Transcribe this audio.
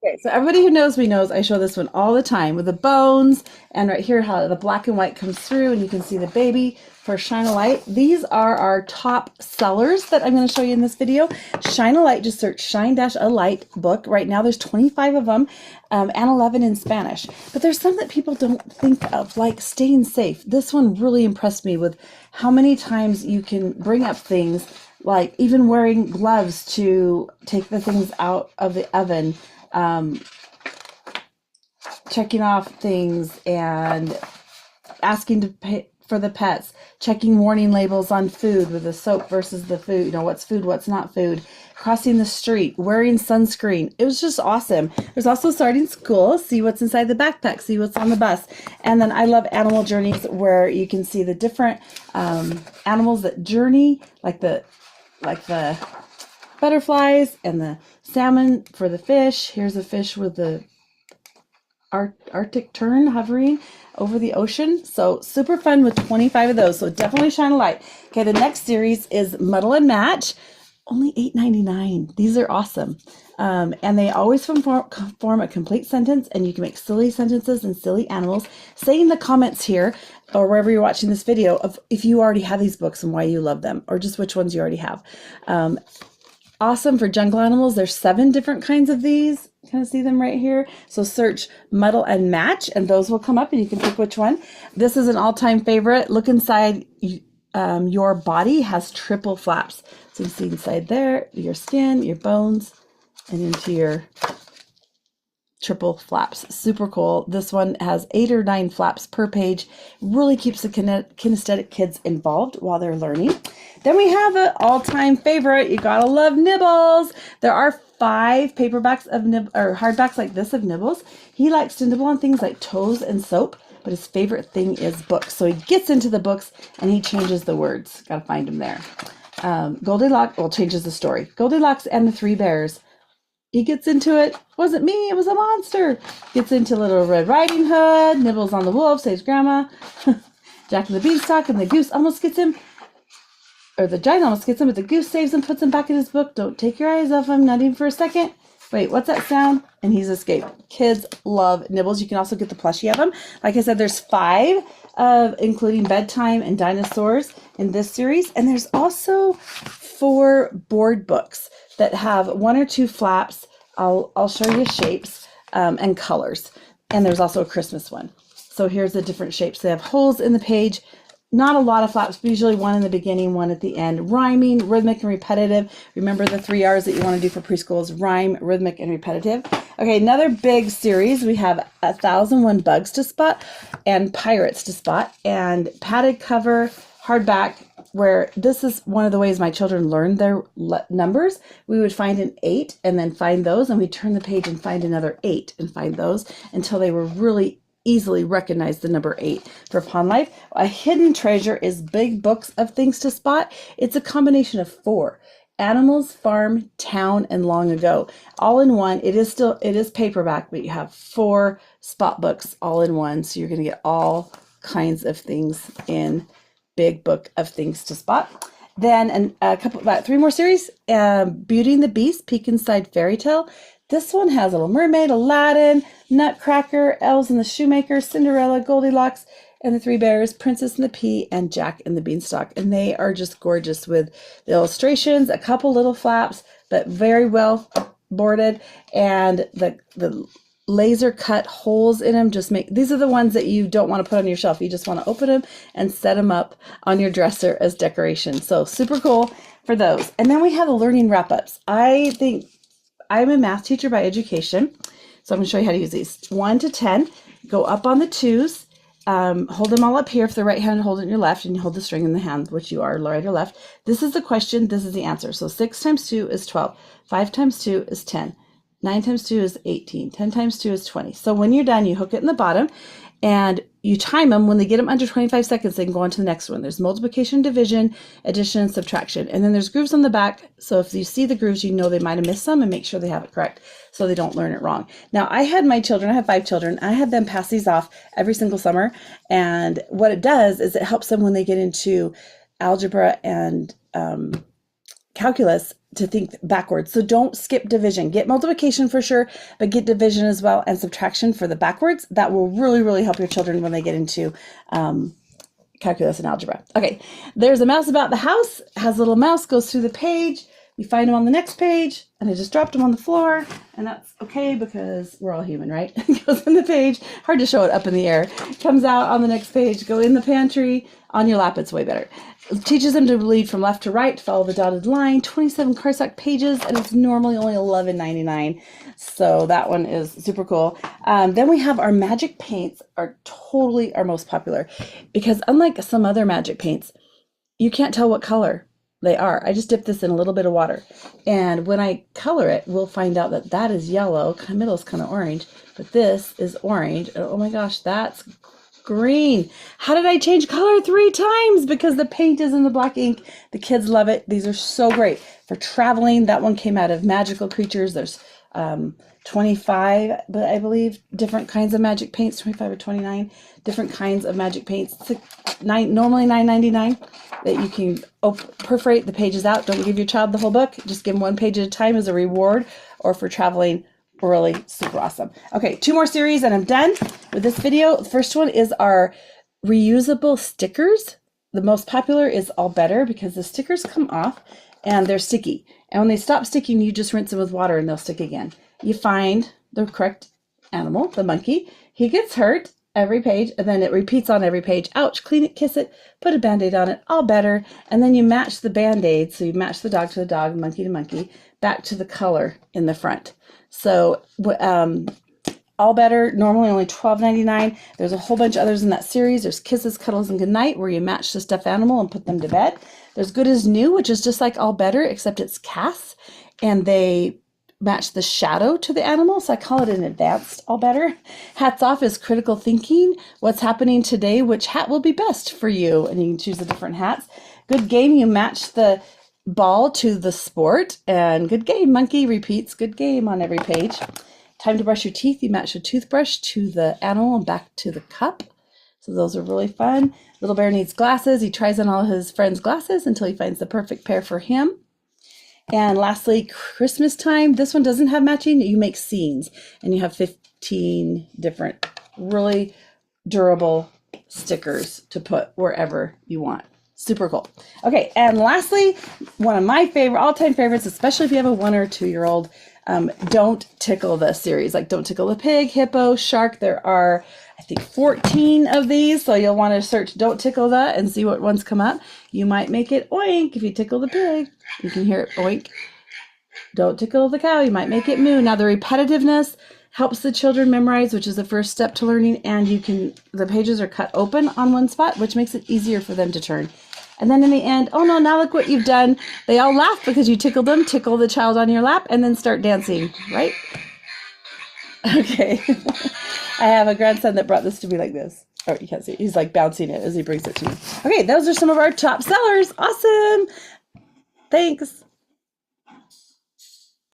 Okay, so everybody who knows me knows I show this one all the time with the bones and right here how the black and white comes through and you can see the baby for Shine a Light. These are our top sellers that I'm going to show you in this video. Shine a Light, just search Shine-a-Light book. Right now there's 25 of them and 11 in Spanish. But there's some that people don't think of, like Staying Safe. This one really impressed me with how many times you can bring up things, like even wearing gloves to take the things out of the oven, checking off things and asking to pay for the pets, checking warning labels on food with the soap versus the food, you know, what's food, what's not food, crossing the street, wearing sunscreen. It was just awesome. There's also starting school, see what's inside the backpack, see what's on the bus. And then I love animal journeys where you can see the different animals that journey, like the butterflies and the salmon for the fish. Here's a fish with the Arctic tern hovering over the ocean. So super fun with 25 of those. So definitely Shine a Light. Okay, the next series is Muddle and Match. Only $8.99. These are awesome. And they always form a complete sentence, and you can make silly sentences and silly animals. Say in the comments here or wherever you're watching this video of if you already have these books and why you love them, or just which ones you already have. Awesome for jungle animals. There's 7 different kinds of these. Kind of see them right here. So search Muddle and Match and those will come up and you can pick which one. This is an all-time favorite. Look inside. Your body has triple flaps. So you see inside there, your skin, your bones, and into your triple flaps. Super cool. This one has 8 or 9 flaps per page. Really keeps the kinesthetic kids involved while they're learning. Then we have an all-time favorite. You gotta love Nibbles. There are 5 paperbacks of hardbacks like this of Nibbles. He likes to nibble on things like toes and soap, but his favorite thing is books. So he gets into the books and he changes the words. Gotta find him there. Goldilocks, well, changes the story. Goldilocks and the 3 Bears. He gets into it. Wasn't me, it was a monster. Gets into Little Red Riding Hood, nibbles on the wolf, saves grandma. Jack and the Beanstalk and the goose almost gets him. Or the giant almost gets him, but the goose saves him, puts him back in his book. Don't take your eyes off him, not even for a second. Wait, what's that sound? And he's escaped. Kids love Nibbles. You can also get the plushie of them. Like I said, there's 5 including bedtime and dinosaurs in this series. And there's also 4 board books that have 1 or 2 flaps. I'll show you shapes and colors. And there's also a Christmas one. So here's the different shapes. They have holes in the page. Not a lot of flaps, but usually 1 in the beginning, 1 at the end. Rhyming, rhythmic, and repetitive. Remember the 3 R's that you want to do for preschools: rhyme, rhythmic, and repetitive. Okay, another big series. We have 1001 Bugs to Spot and Pirates to Spot, and padded cover, hardback, where this is one of the ways my children learned their numbers. We would find an 8 and then find those, and we'd turn the page and find another 8 and find those until they were really easily recognize the number 8 for Pond Life. A hidden treasure is big books of things to spot. It's a combination of 4: animals, farm, town, and long ago, all in one. It is paperback, but you have 4 spot books all in one. So you're going to get all kinds of things in big book of things to spot. Then about 3 more series. Beauty and the Beast, Peek Inside Fairy Tale. This one has Little Mermaid, Aladdin, Nutcracker, Elves and the Shoemaker, Cinderella, Goldilocks and the 3 Bears, Princess and the Pea, and Jack and the Beanstalk. And they are just gorgeous with the illustrations, a couple little flaps, but very well boarded. And the laser cut holes in them these are the ones that you don't want to put on your shelf. You just want to open them and set them up on your dresser as decoration. So super cool for those. And then we have the learning wrap-ups. I think I'm a math teacher by education, so I'm going to show you how to use these. 1 to 10, go up on the 2s, hold them all up here. If they're right hand, hold it in your left, and you hold the string in the hand, which you are right or left. This is the question, this is the answer. So 6 times 2 is 12, 5 times 2 is 10, 9 times 2 is 18, 10 times 2 is 20. So when you're done, you hook it in the bottom, and you time them. When they get them under 25 seconds, they can go on to the next one. There's multiplication, division, addition, and subtraction. And then there's grooves on the back. So if you see the grooves, you know they might have missed some, and make sure they have it correct so they don't learn it wrong. Now, I have 5 children. I had them pass these off every single summer. And what it does is it helps them when they get into algebra and calculus to think backwards. So don't skip division. Get multiplication for sure, but get division as well and subtraction for the backwards. That will really, really help your children when they get into calculus and algebra. Okay, there's a mouse about the house. Has a little mouse, goes through the page. We find him on the next page, and I just dropped him on the floor, and that's okay because we're all human, right? It goes in the page. Hard to show it up in the air. Comes out on the next page. Go in the pantry. On your lap, it's way better. It teaches them to read from left to right, follow the dotted line. 27 cardstock pages, and it's normally only $11.99. So that one is super cool. Then we have our magic paints are totally our most popular because unlike some other magic paints, you can't tell what color they are. I just dip this in a little bit of water. And when I color it, we'll find out that that is yellow. The middle is kind of orange, but this is orange. And oh my gosh, that's green. How did I change color 3 times? Because the paint is in the black ink. The kids love it. These are so great for traveling. That one came out of Magical Creatures. There's 25, but I believe different kinds of magic paints, 25 or 29 different kinds of magic paints. Normally $9.99 that you can perforate the pages out. Don't give your child the whole book. Just give them 1 page at a time as a reward or for traveling. Really super awesome. Okay, 2 more series and I'm done with this video. The first one is our reusable stickers. The most popular is All Better because the stickers come off and they're sticky. And when they stop sticking, you just rinse them with water and they'll stick again. You find the correct animal, the monkey. He gets hurt every page and then it repeats on every page. Ouch, clean it, kiss it, put a Band-Aid on it, All Better. And then you match the Band-Aid. So you match the dog to the dog, monkey to monkey, back to the color in the front. So All Better, normally only $12.99. There's a whole bunch of others in that series. There's Kisses, Cuddles, and Goodnight, where you match the stuffed animal and put them to bed. There's Good as New, which is just like All Better, except it's casts, and they match the shadow to the animal. So I call it an advanced All Better. Hats Off is Critical Thinking. What's happening today? Which hat will be best for you? And you can choose the different hats. Good Game, you match the ball to the sport, and Good Game, monkey repeats Good Game on every page. Time to Brush Your Teeth, you match the toothbrush to the animal and back to the cup. So those are really fun. Little Bear Needs Glasses. He tries on all his friends' glasses until he finds the perfect pair for him. And lastly, Christmas Time. This one doesn't have matching. You make scenes and you have 15 different really durable stickers to put wherever you want. Super cool. Okay, and lastly, one of my favorite, all-time favorites, especially if you have a 1 or 2-year-old, Don't Tickle the series. Like Don't Tickle the Pig, Hippo, Shark. There are, I think, 14 of these. So you'll want to search Don't Tickle the and see what ones come up. You might make it oink if you tickle the pig. You can hear it oink. Don't tickle the cow. You might make it moo. Now the repetitiveness helps the children memorize, which is the first step to learning. And the pages are cut open on one spot, which makes it easier for them to turn. And then in the end, oh no, now look what you've done. They all laugh because you tickled them. Tickle the child on your lap and then start dancing, right? Okay. I have a grandson that brought this to me like this. Oh, you can't see. He's like bouncing it as he brings it to me. Okay, those are some of our top sellers. Awesome. Thanks.